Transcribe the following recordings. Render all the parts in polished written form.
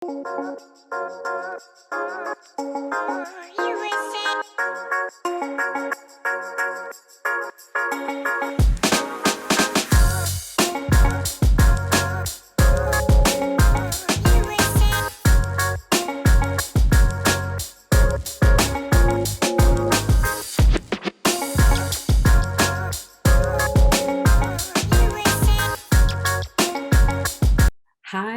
Hi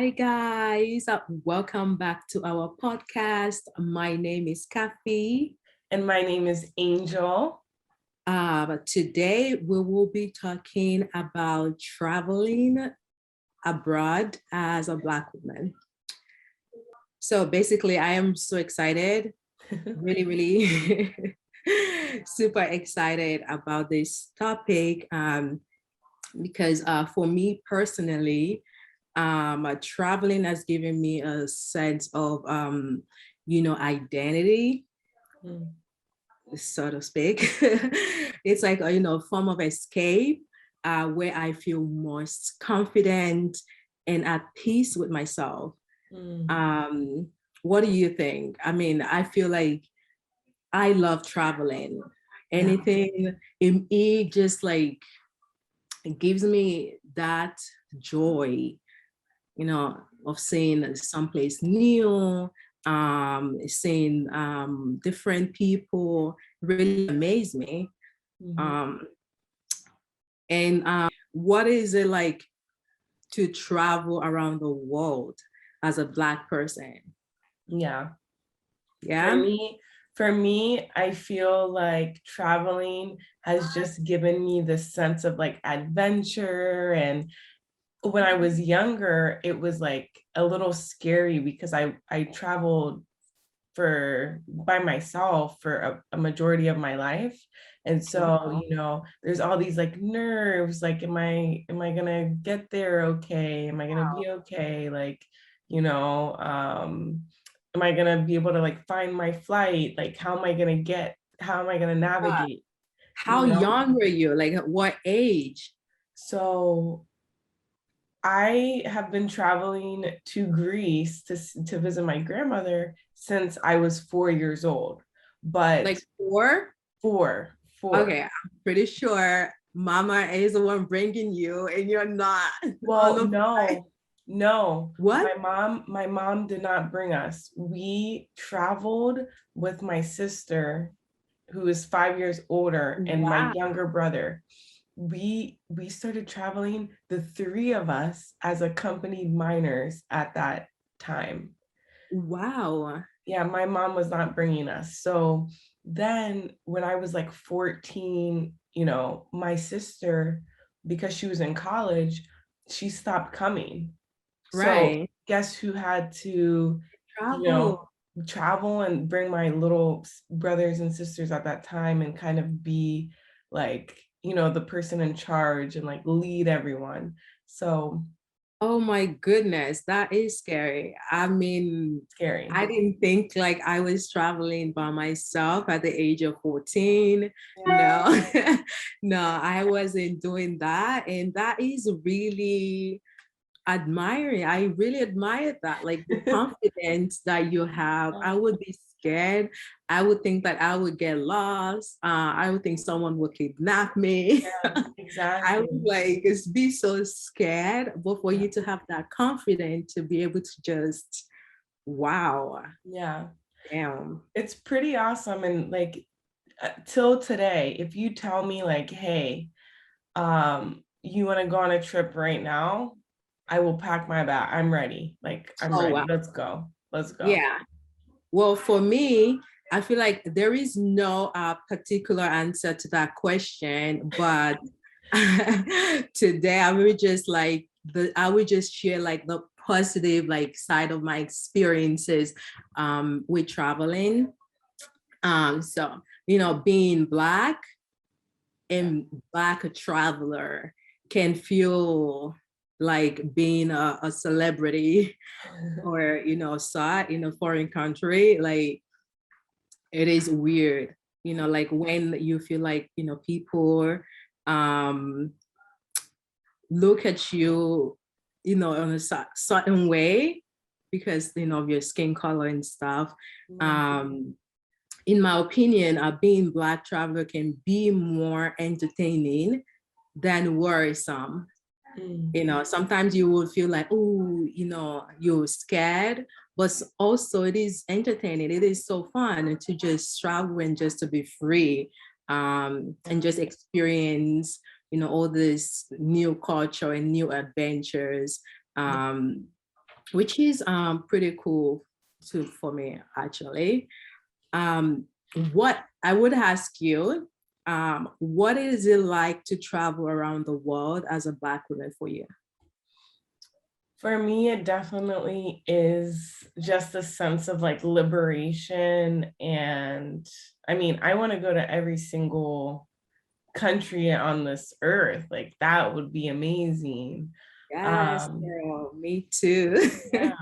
guys, welcome back to our podcast. My name is Kaffie. And my name is Angel. Today we will be talking about traveling abroad as a Black woman. So basically, I am so excited, really super excited about this topic because for me personally, traveling has given me a sense of, identity, so to speak. It's like a form of escape where I feel most confident and at peace with myself. What do you think? I mean, I feel like I love traveling. Anything, it just like it gives me that joy, of seeing someplace new, seeing different people really amaze me. And what is it like to travel around the world as a Black person? Yeah. Yeah. For me, I feel like traveling has just given me this sense of like adventure. And when I was younger, it was like a little scary because I traveled by myself for a majority of my life. And so, there's all these like nerves, like, am I gonna get there okay? Am I gonna be okay? Like, am I gonna be able to like find my flight? Like, how am I gonna navigate? How young were you? Like at what age? So I have been traveling to Greece to visit my grandmother since I was 4 years old. But like four? Four. Okay, I'm pretty sure Mama is the one bringing you, and you're not. Well, no. What? My mom did not bring us. We traveled with my sister, who is 5 years older, and my younger brother. We started traveling, the three of us, as accompanied minors at that time. Wow. Yeah, my mom was not bringing us. So then when I was like 14, my sister, because she was in college, she stopped coming. Right. So guess who had to Travel. Travel and bring my little brothers and sisters at that time and kind of be like, the person in charge and like lead everyone. So Oh my goodness, that is scary. I mean, scary. I didn't think like I was traveling by myself at the age of 14. No, no, I wasn't doing that. And that is really admiring. I really admire that, like the confidence that you have. I would be scared. I would think that I would get lost. I would think someone would kidnap me. Yeah, exactly. I would like just be so scared, but for you to have that confidence to be able to just, wow. Yeah. Damn. It's pretty awesome. And like till today, if you tell me like, hey, you want to go on a trip right now, I will pack my bag. I'm ready. Like, I'm ready. Wow. Let's go. Yeah. Well, for me, I feel like there is no particular answer to that question, but today I would just share like the positive like side of my experiences with traveling. So being Black and Black traveler can feel like being a celebrity or saw in a foreign country. Like it is weird, like when you feel like people look at you in a certain way, because, of your skin color and stuff. Yeah. In my opinion, being Black traveler can be more entertaining than worrisome. Sometimes you will feel like, oh, you're scared, but also it is entertaining. It is so fun to just travel and just to be free, and just experience, all this new culture and new adventures, which is pretty cool too for me, actually. What I would ask you, what is it like to travel around the world as a Black woman for you? For me, it definitely is just a sense of like liberation. And I mean, I want to go to every single country on this earth. Like that would be amazing. Yes, Um, girl, me too. yeah.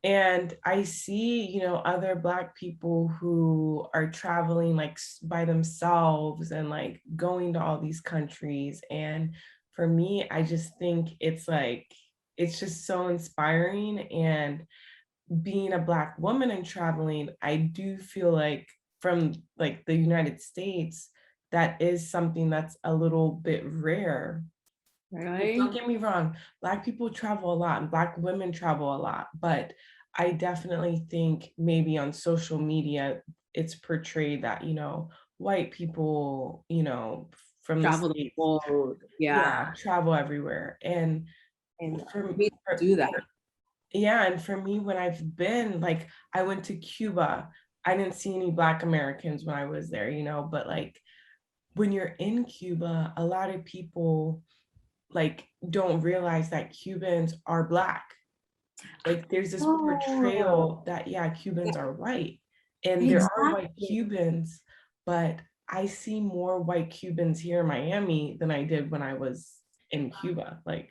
And I see, other Black people who are traveling like by themselves and like going to all these countries. And for me, I just think it's just so inspiring. And being a Black woman and traveling, I do feel like from like the United States, that is something that's a little bit rare. Like, Right? don't get me wrong, Black people travel a lot and Black women travel a lot, but I definitely think maybe on social media, it's portrayed that, white people, from the Travel the States, world. yeah, Yeah. travel everywhere. And And for, we for do that. yeah, and for me, when I've been, like, I went to Cuba, I didn't see any Black Americans when I was there, but like when you're in Cuba, a lot of people like don't realize that Cubans are Black. Like there's this Oh, portrayal that, yeah, Cubans are white, and there are white exactly. Cubans, but I see more white Cubans here in Miami than I did when I was in Cuba. Like,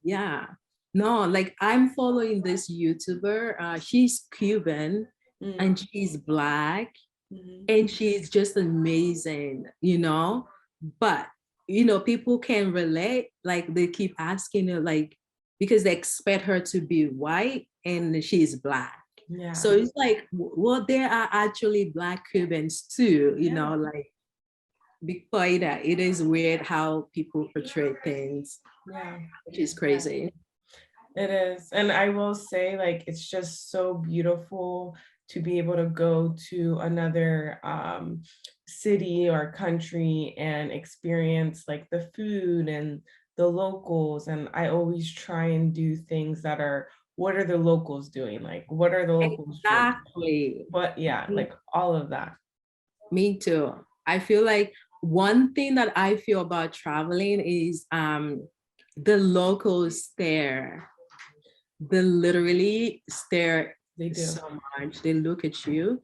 Yeah. No, like I'm following this YouTuber. She's Cuban and mm, she's Black mhm. and she's just amazing. But, people can relate. Like they keep asking her, like, because they expect her to be white and she's Black. So Yeah, it's like, well, there are actually Black Cubans too, yeah, like, because it is weird how people portray things, yeah. which is crazy. It is. And I will say, like, it's just so beautiful to be able to go to another city or country and experience like the food and the locals. And I always try and do things that are, what are the locals doing? Like, what are the locals drinking? Exactly. But yeah, like all of that. Me too. I feel like one thing that I feel about traveling is the locals stare. They literally stare They do. so much. They look at you.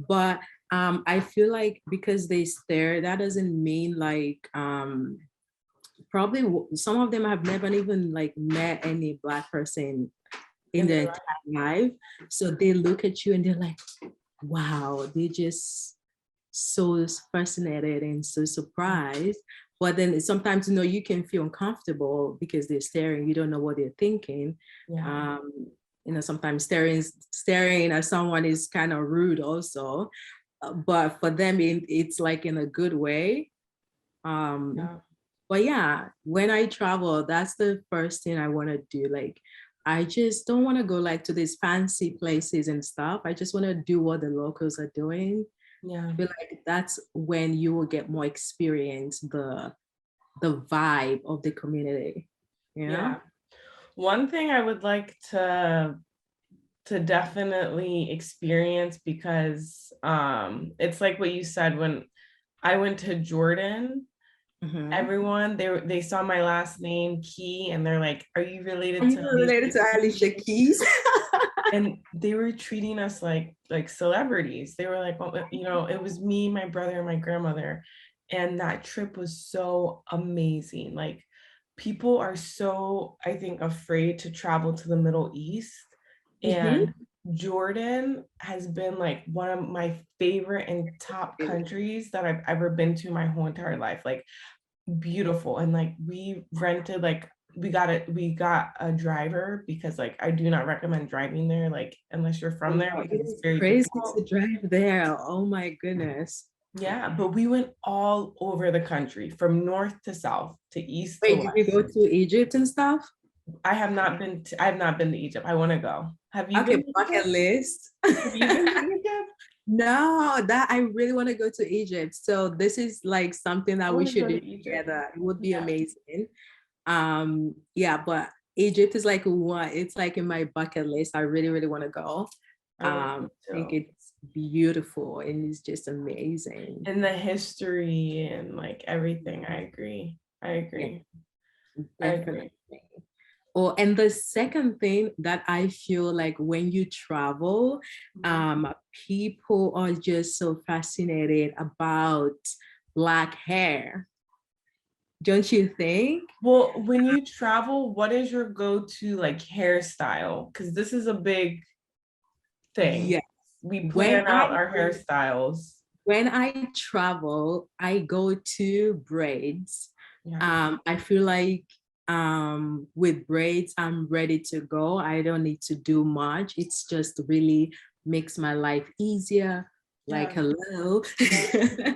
But I feel like because they stare, that doesn't mean like probably some of them have never even like met any Black person in And their they're like, entire life. So they look at you and they're like, wow, they just so fascinated and so surprised. But then sometimes, you can feel uncomfortable because they're staring. You don't know what they're thinking. yeah, Um, sometimes staring at someone is kind of rude also. But for them, it's like in a good way. Um, yeah. but yeah, when I travel, that's the first thing I want to do. Like, I just don't want to go like to these fancy places and stuff. I just want to do what the locals are doing. Yeah. I feel like that's when you will get more experience the vibe of the community. Yeah. Yeah. One thing I would like to definitely experience, because it's like what you said, when I went to Jordan, Mm-hmm. everyone, they saw my last name Key and they're like, are you Are related you to related Alicia to Alicia Keys? Keys? And they were treating us like celebrities. They were like, well, it was me, my brother, and my grandmother. And that trip was so amazing. Like, people are so, I think, afraid to travel to the Middle East. Mm-hmm. And Jordan has been like one of my favorite and top countries that I've ever been to my whole entire life. Like, beautiful. And like we rented like we got a driver because like I do not recommend driving there, like unless you're from there, It because it's is very crazy difficult. to drive there. Oh my goodness. Yeah, but we went all over the country from north to south to east to Wait, did you west. go to Egypt and stuff? I have not been to Egypt. I want to go. Have you Okay, been to bucket Egypt? list. Have you been to Egypt? No, that I really want to go to Egypt. So this is like something I that we want to should go do to Egypt. together. It would be Yeah, amazing. Yeah, but Egypt is like one, it's like in my bucket list. I really, really want to go. I want to go I think too. it's beautiful and it's just amazing. And the history and like everything. I agree. I Yeah, agree. I definitely. agree. Oh, and the second thing that I feel like when you travel, people are just so fascinated about Black hair. Don't you think? Well, when you travel, what is your go-to like hairstyle? Because this is a big thing. Yes. We When plan I out our hairstyles. when I travel, I go to braids. Yeah. I feel like with braids, I'm ready to go. I don't need to do much. It's just really makes my life easier. Like, Yeah. hello, Yeah.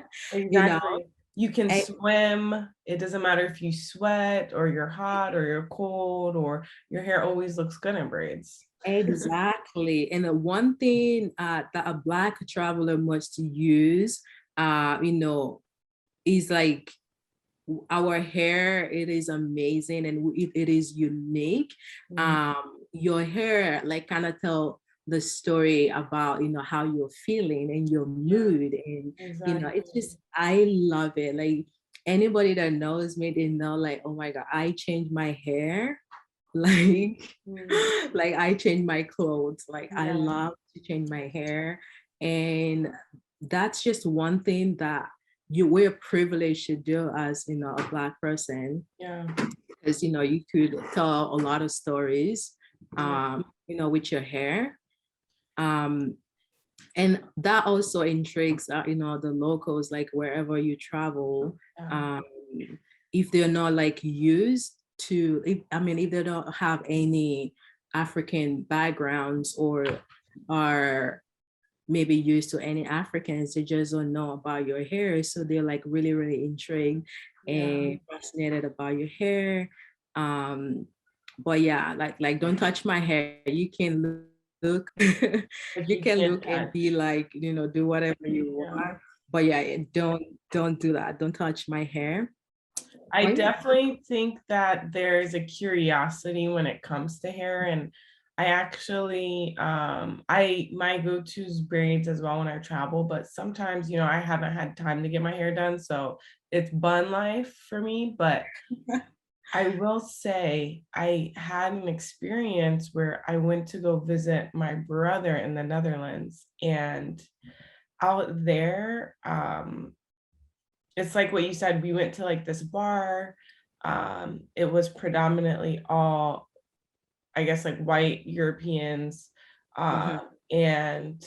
you know, Exactly. You can e- swim. It doesn't matter if you sweat or you're hot or you're cold or your hair always looks good in braids. exactly. And the one thing that a Black traveler must use, is like our hair. It is amazing and it is unique. Your hair like kind of tell the story about how you're feeling and your Yeah, mood, and it's exactly. just, I love it. Like anybody that knows me, they know like, oh my god, I change my hair like Mm, like I change my clothes. Like I yeah, love to change my hair, and that's just one thing that we're privileged to do as a Black person, yeah, because you could tell a lot of stories yeah, with your hair, um and that also intrigues the locals, like wherever you travel, yeah. um if they're not like used to, if they don't have any African backgrounds or are maybe used to any Africans, they just don't know about your hair. So they're like really, really intrigued Yeah. and fascinated about your hair. Um, but yeah, like don't touch my hair. You can look, But you you can can't look and touch. be like, do whatever you Yeah. want. But yeah, don't do that. Don't touch my hair. I But yeah. definitely think that there's a curiosity when it comes to hair. And I actually I my go-to is braids as well when I travel, but sometimes, I haven't had time to get my hair done. So it's bun life for me. But I will say I had an experience where I went to go visit my brother in the Netherlands, and out there, it's like what you said, we went to like this bar. It was predominantly all, I guess, like white Europeans. Mhm, And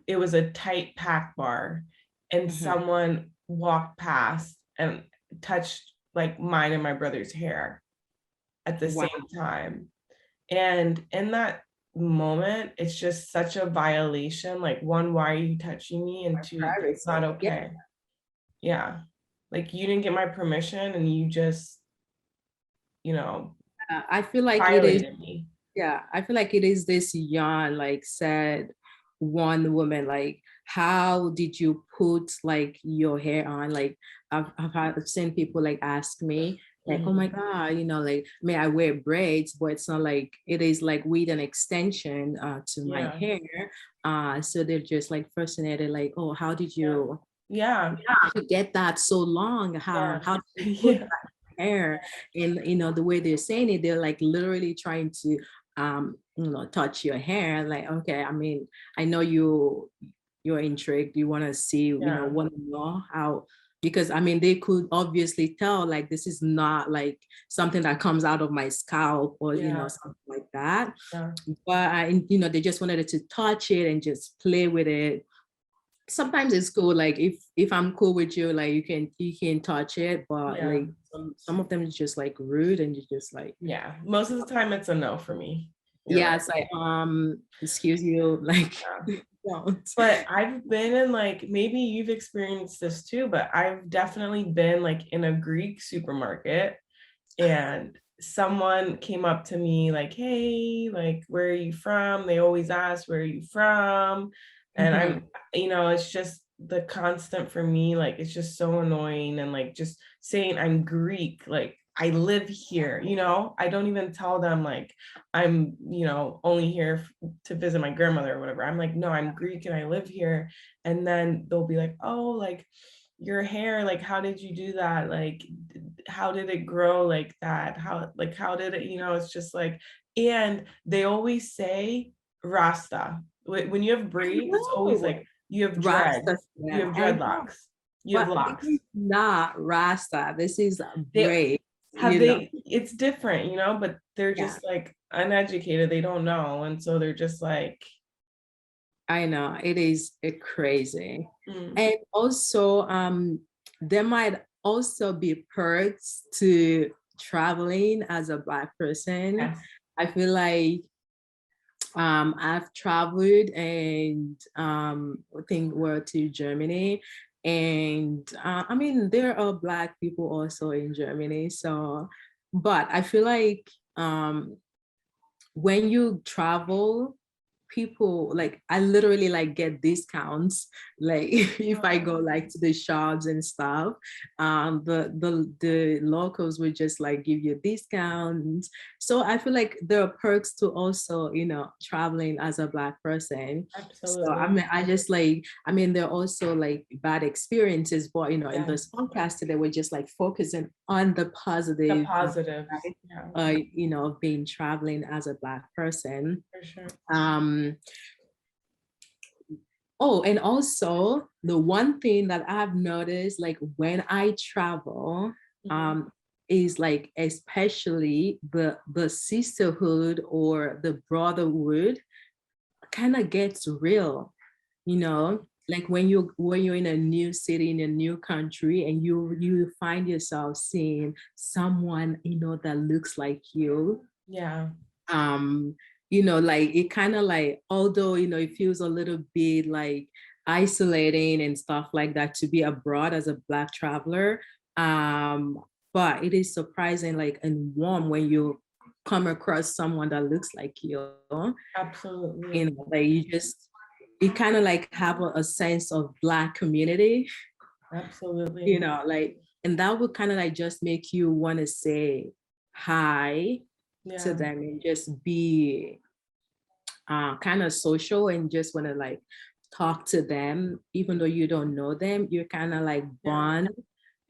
it was a tight packed bar. And mhm. someone walked past and touched like mine and my brother's hair at the Wow. same time. And in that moment, it's just such a violation. Like, one, why are you touching me? And two, that's not Privacy. Yeah. okay. Yeah. Like, you didn't get my permission and you just, you know, I feel like it is. violated me. Yeah, I feel like it is this yarn, like said one woman, like, how did you put like your hair on? Like I've seen people like ask me, like, oh my Mhm. God, like, may I wear braids? But it's not like it is like with an extension to my Yeah. hair. So they're just like fascinated, like, oh, how did Yeah. you Yeah. get that so long? Yeah. How did you put Yeah. hair? And the way they're saying it, they're like literally trying to touch your hair. Like, okay, I know you're intrigued, you want to see, Yeah. want to know how, because they could obviously tell like this is not like something that comes out of my scalp or Yeah. something like that. Yeah. But they just wanted to touch it and just play with it. sometimes it's cool. Like if I'm cool with you, like you can touch it, but Yeah. like some of them is just like rude, and you just like, Yeah. Most of the time it's a no for me. You're yeah, right. it's like excuse you, like Yeah. don't. But I've been in like, maybe you've experienced this too, but I've definitely been like in a Greek supermarket and someone came up to me like, hey, like, where are you from? They always ask, where are you from? And Mhm. I'm, it's just the constant for me, like, it's just so annoying. And like, just saying I'm Greek, like, I live here, I don't even tell them like I'm, only here to visit my grandmother or whatever. I'm like, no, I'm Greek and I live here. And then they'll be like, oh, like, your hair, like, how did you do that? Like, how did it grow like that? How did it, it's just like, and they always say Rasta. When you have braids, it's always No, like you have Rasta, dreads, you yeah, have I know, dreadlocks, you have but this locks. is not Rasta. This is a They braid, have you know. they it's different, but they're Yeah, just like uneducated, they don't know. And so they're just like, I know it is crazy. mm, And also, there might also be perks to traveling as a Black person. yes, I feel like I've traveled, and I think we're to Germany. And I mean, there are Black people also in Germany. So, but I feel like when you travel, people like, I literally like get discounts, like if I go like to the shops and stuff, the locals would just like give you discounts. So I feel like there are perks to also, traveling as a Black person. So I absolutely. mean, I just like, I mean, there are also like bad experiences, but in Yeah, this podcast today, we're just like focusing on the the positive, positives. Yeah, of being traveling as a Black person. for sure. Um, oh, and also the one thing that I've noticed, like when I travel, Mhm. um, is like especially the sisterhood or the brotherhood kind of gets real, like when you're in a new city, in a new country, and you find yourself seeing someone that looks like you. Yeah, um like it kind of like, although it feels a little bit like isolating and stuff like that to be abroad as a Black traveler, but it is surprising, like, and warm when you come across someone that looks like you. absolutely. Like you kind of like have a sense of Black community, Absolutely. like, and that would kind of like just make you want to say hi to Yeah. them and just be kind of social and just want to like talk to them, even though you don't know them. You're kind of like Yeah. bond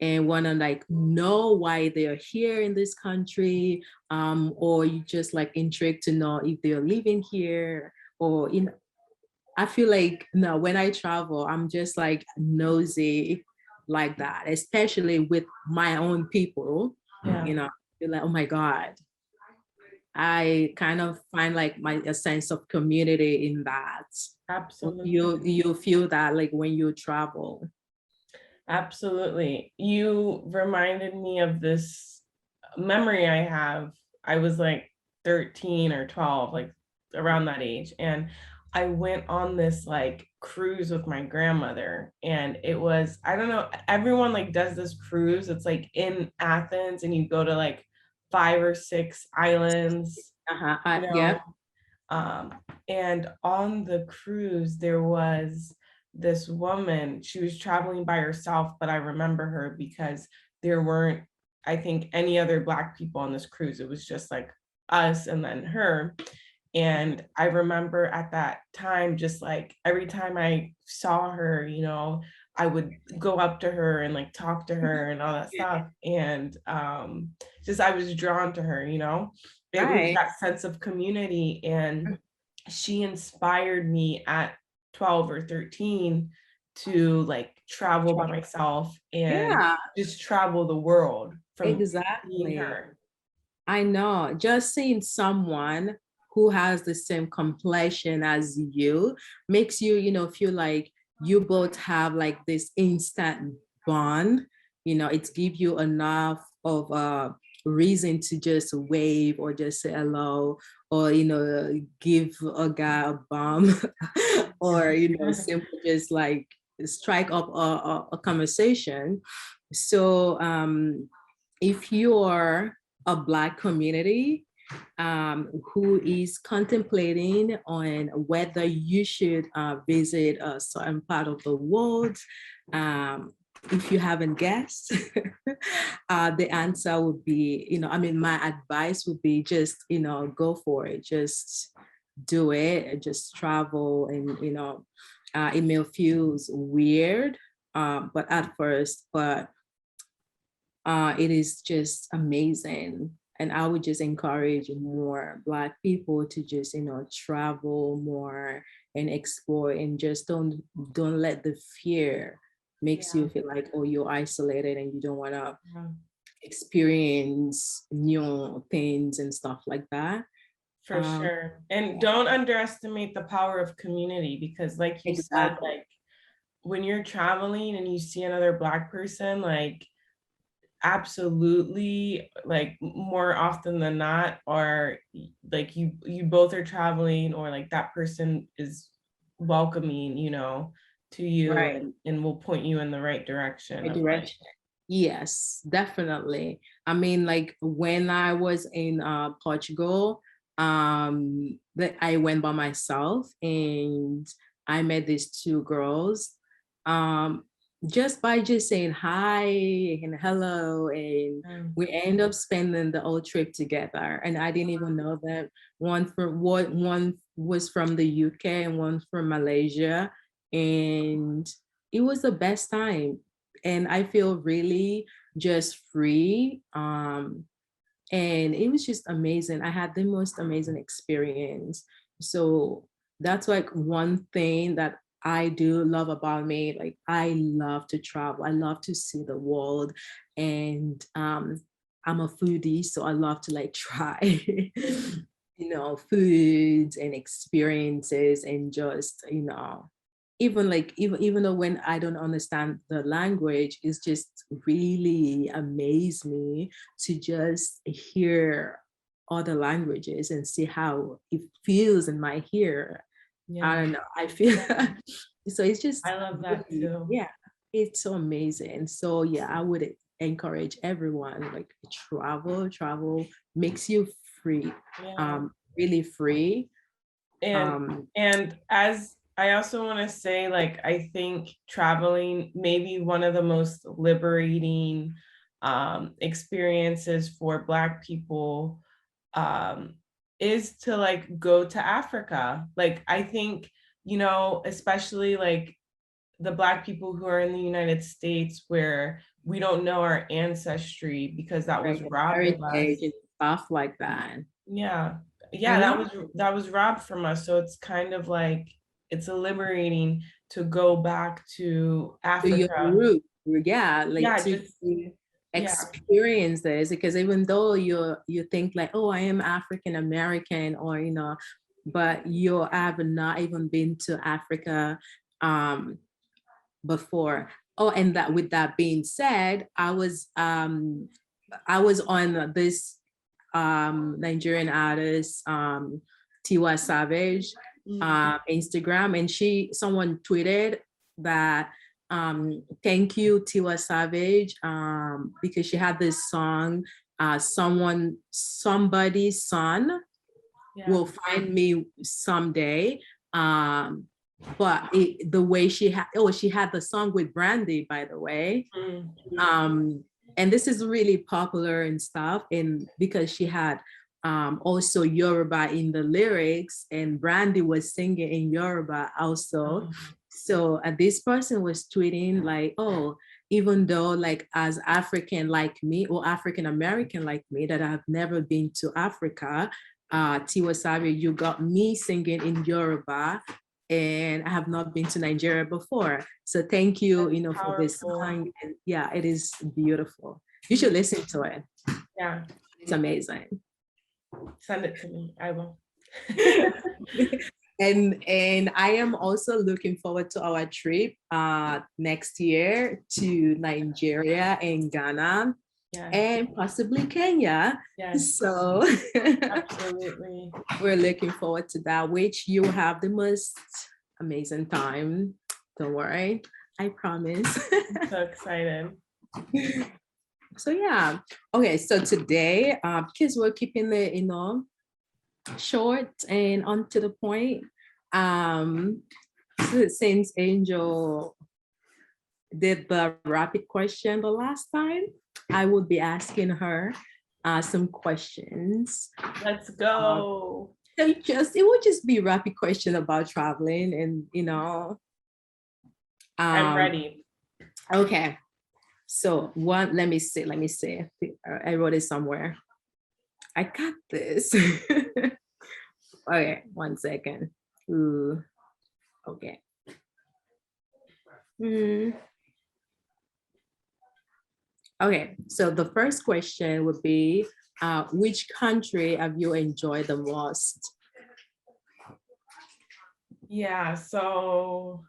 and want to like know why they're here in this country, or you just like intrigued to know if they're living here, or I feel like, no, when I travel, I'm just like nosy like that, especially with my own people. Yeah. I feel like, oh my God, I kind of find like a sense of community in that. Absolutely. You feel that like when you travel. Absolutely. You reminded me of this memory I have. I was like 13 or 12, like around that age. And I went on this like cruise with my grandmother. And it was, I don't know, everyone like does this cruise. It's like in Athens and you go to like 5 or 6 islands, Uh-huh. you Yeah. know. Um, and on the cruise, there was this woman. She was traveling by herself, but I remember her because there weren't, I think, any other Black people on this cruise. It was just like us and then her. And I remember at that time, just like every time I saw her, I would go up to her and like talk to her and all that stuff. And just I was drawn to her, it was Right. that sense of community. And she inspired me at 12 or 13 to like travel by myself and Yeah, just travel the world from seeing exactly. her. I know. Just seeing someone who has the same complexion as you makes you, feel like you both have like this instant bond, it gives you enough of a reason to just wave or just say hello, or give a guy a bomb or simply just like strike up a conversation. So if you're a Black community who is contemplating on whether you should visit a certain part of the world, if you haven't guessed, the answer would be, my advice would be just, go for it. Just do it. Just travel. And, it may feel weird, but at first, but it is just amazing. And I would just encourage more Black people to just, travel more and explore, and just don't let the fear makes you feel like, oh, you're isolated and you don't want to experience new things and stuff like that. For sure. And don't underestimate the power of community, because like you said, like when you're traveling and you see another Black person, like absolutely, like more often than not, or like you both are traveling, or like that person is welcoming, to you, Right. and will point you in the right direction. Yes, definitely. I mean, like when I was in Portugal, that I went by myself and I met these two girls. Just by just saying hi and hello, and we end up spending the whole trip together. And I didn't even know that one was from the UK and one from Malaysia, and it was the best time. And I feel really just free. And it was just amazing. I had the most amazing experience. So that's like one thing that I do love about me. Like I love to travel. I love to see the world. And I'm a foodie, so I love to like try, foods and experiences, and just, even though when I don't understand the language, it's just really amazed me to just hear other languages and see how it feels in my ear. I don't know. I feel so it's just, I love that too. Yeah, it's so amazing. So yeah, I would encourage everyone, like travel makes you free, really free. And as I also want to say, like, I think traveling may be one of the most liberating experiences for Black people, is to like go to Africa. Like, I think, especially like the Black people who are in the United States, where we don't know our ancestry because that was robbed of us. Stuff like that. Yeah. That was robbed from us. So it's kind of like, it's liberating to go back to Africa. To your root. Yeah, like to experience this, because even though you think like, oh, I am African American, or but you have not even been to Africa before. Oh, and that, with that being said, I was on this Nigerian artist, Tiwa Savage, Instagram, and someone tweeted that thank you, Tiwa Savage, because she had this song, somebody's son will find me someday. But the way she had the song with Brandy, by the way. And this is really popular and stuff, and because she had also Yoruba in the lyrics, and Brandy was singing in Yoruba also. So this person was tweeting like, oh, even though like as African like me, or African American like me, that I've never been to Africa, Tiwa Savage, you got me singing in Yoruba, and I have not been to Nigeria before. So thank you, for this song. And yeah, it is beautiful. You should listen to it. Yeah. It's amazing. Send it to me. I will. And I am also looking forward to our trip next year to Nigeria and Ghana Yes, and possibly Kenya. yes, So absolutely. we're looking forward to that, which you will have the most amazing time. Don't worry, I promise. So excited. So yeah, okay. So today, because we're keeping it, short and on to the point. Since Angel did the rapid question the last time, I would be asking her some questions. Let's go. So it would just be rapid question about traveling and I'm ready. Okay. So one, let me see. I wrote it somewhere. I got this. Okay, 1 second. Ooh, okay. Okay, so the first question would be, which country have you enjoyed the most? Yeah, so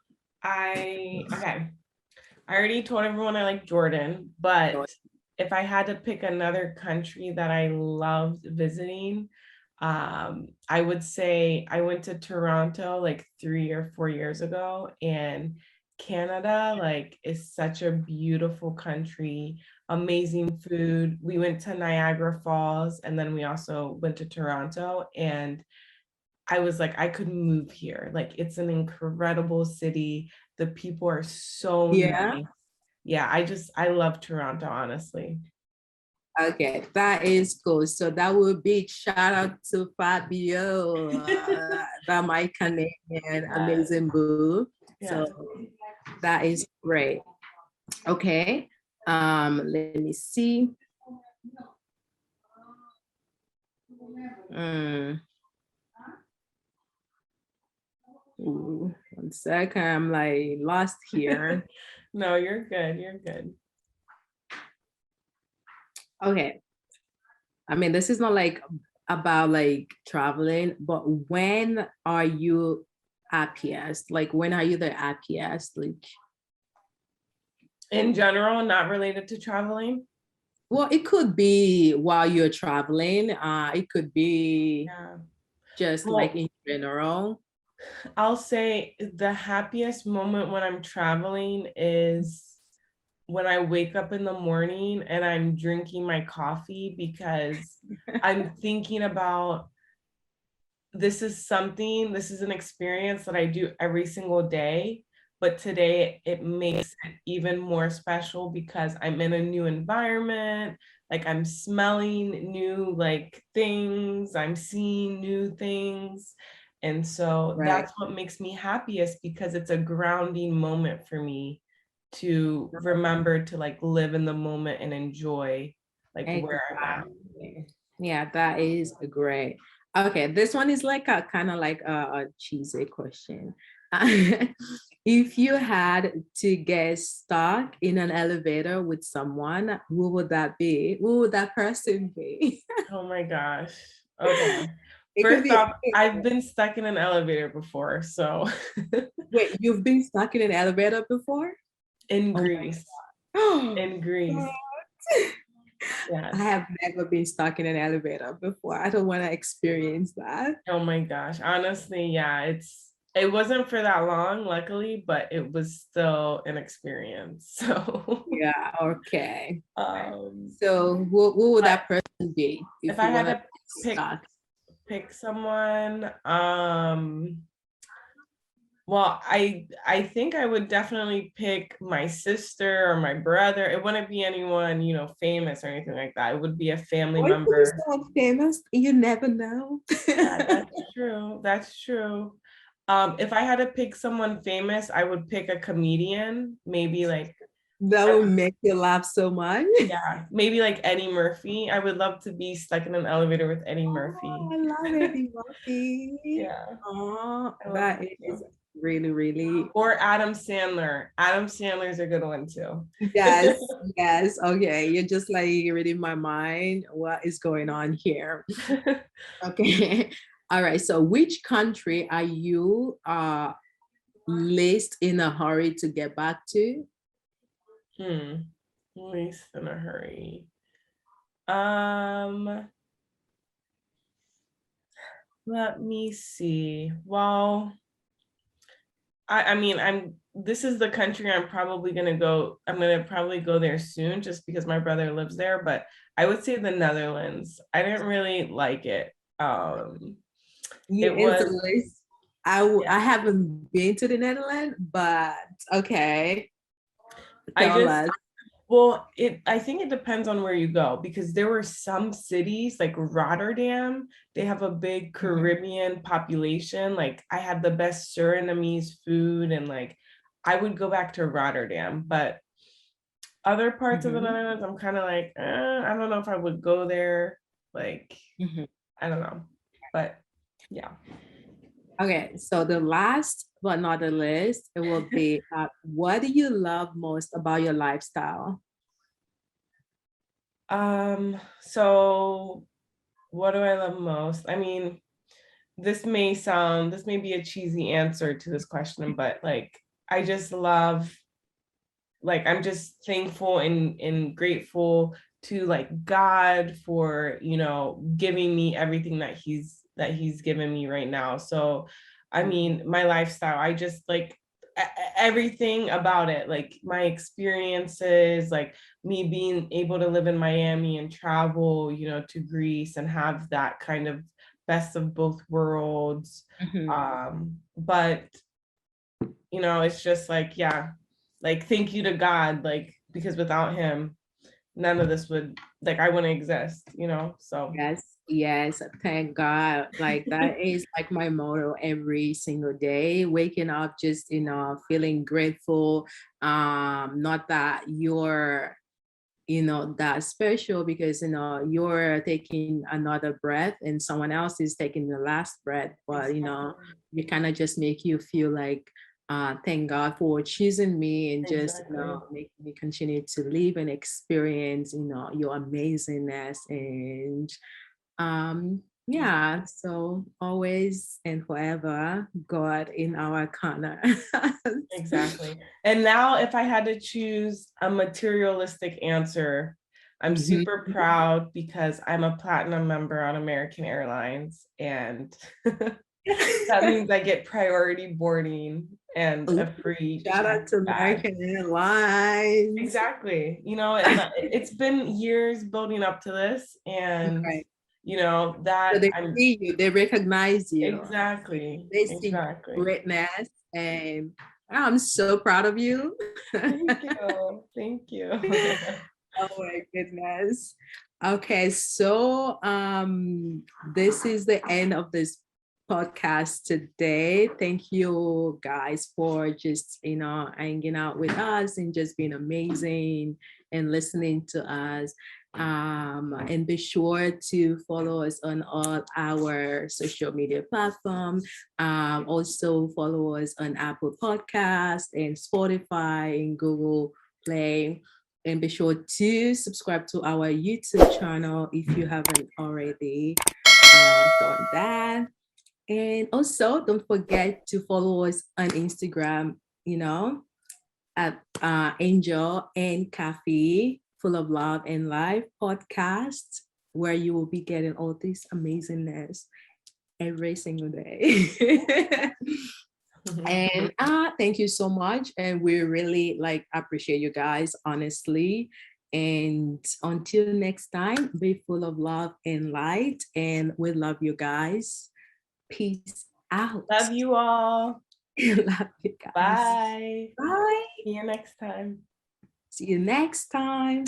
I already told everyone I like Jordan, but if I had to pick another country that I loved visiting, I would say I went to Toronto like 3 or 4 years ago, and Canada like is such a beautiful country, amazing food. We went to Niagara Falls, and then we also went to Toronto, and I was like, I could move here. Like, it's an incredible city. The people are so nice. Yeah, I love Toronto, honestly. Okay, that is cool. So that would be shout out to Fabio, that my Canadian amazing boo. So that is great. Okay, let me see. Ooh, 1 second, I'm like lost here. No, you're good. You're good. Okay. I mean, this is not like about like traveling, but when are you happiest? Like, when are you the happiest? Like, in general, not related to traveling? Well, it could be while you're traveling. It could be just like in general. I'll say the happiest moment when I'm traveling is when I wake up in the morning and I'm drinking my coffee, because I'm thinking about this is an experience that I do every single day. But today it makes it even more special because I'm in a new environment. Like, I'm smelling new like things, I'm seeing new things. And so that's what makes me happiest, because it's a grounding moment for me to remember to like live in the moment and enjoy like where I'm at. Yeah, that is great. Okay, this one is like a kind of like a cheesy question. If you had to get stuck in an elevator with someone, who would that be? Who would that person be? Oh my gosh. Okay. First off, I've been stuck in an elevator before, so. Wait, you've been stuck in an elevator before? In Greece. In Greece. Yes. I have never been stuck in an elevator before. I don't want to experience that. Oh my gosh. Honestly, yeah, it wasn't for that long, luckily, but it was still an experience. So yeah, okay. So who would that person be if I had to pick someone? Well, I think I would definitely pick my sister or my brother. It wouldn't be anyone, famous or anything like that. It would be a family member. So famous, you never know. Yeah, that's true. That's true. If I had to pick someone famous, I would pick a comedian, maybe like. That would make you laugh so much. Yeah, maybe like Eddie Murphy. I would love to be stuck in an elevator with Eddie Murphy. I love Eddie Murphy. Yeah. Oh, that is really, really. Or Adam Sandler. Adam Sandler's a good one too. Yes, yes. Okay, you're just like reading my mind. What is going on here? Okay. All right. So which country are you least in a hurry to get back to? Least in a hurry. Let me see. Well, I mean, this is the country I'm probably gonna go. I'm gonna probably go there soon just because my brother lives there, but I would say the Netherlands. I didn't really like it. It It's a was, list. I haven't been to the Netherlands, but okay. I Tell just, us. well, I think it depends on where you go because there were some cities like Rotterdam, they have a big Caribbean population. Like I had the best Surinamese food and like I would go back to Rotterdam, but other parts of the Netherlands, I'm kind of like, I don't know if I would go there. Like, I don't know, but yeah. Okay, so the last but not the least, it will be what do you love most about your lifestyle? So what do I love most? I mean, this may be a cheesy answer to this question, but like I just love, like I'm just thankful and grateful to like God for, giving me everything that he's given me right now. So I mean, my lifestyle, I just like everything about it, like my experiences, like me being able to live in Miami and travel, to Greece and have that kind of best of both worlds. But it's just like, yeah, like thank you to God, like because without him, none of this would, like I wouldn't exist, so. Yes, thank God. Like that is like my motto every single day. Waking up just, feeling grateful. Not that you're that special because you're taking another breath and someone else is taking the last breath, but it kind of just make you feel like thank God for choosing me and just Exactly. making me continue to live and experience your amazingness. And yeah, so always and forever God in our corner. Exactly. And now if I had to choose a materialistic answer, I'm Mhm. super proud because I'm a platinum member on American Airlines, and that means I get priority boarding and Ooh, a free shout check out to bag. American Airlines. Exactly. And it's been years building up to this, and Right. So that they I'm see you, they recognize you, exactly, they see exactly. greatness, and I'm so proud of you. Thank you. Thank you. Oh my goodness. Okay, so this is the end of this podcast today. Thank you guys for just hanging out with us and just being amazing and listening to us. And be sure to follow us on all our social media platforms. Also follow us on Apple Podcasts and Spotify and Google Play. And be sure to subscribe to our YouTube channel if you haven't already done that. And also, don't forget to follow us on Instagram, at Angel and Kaffie, Full of Love and Life podcast, where you will be getting all this amazingness every single day. And thank you so much. And we really appreciate you guys, honestly. And until next time, be full of love and light. And we love you guys. Peace out. Love you all. Love you guys. Bye. Bye. See you next time. See you next time.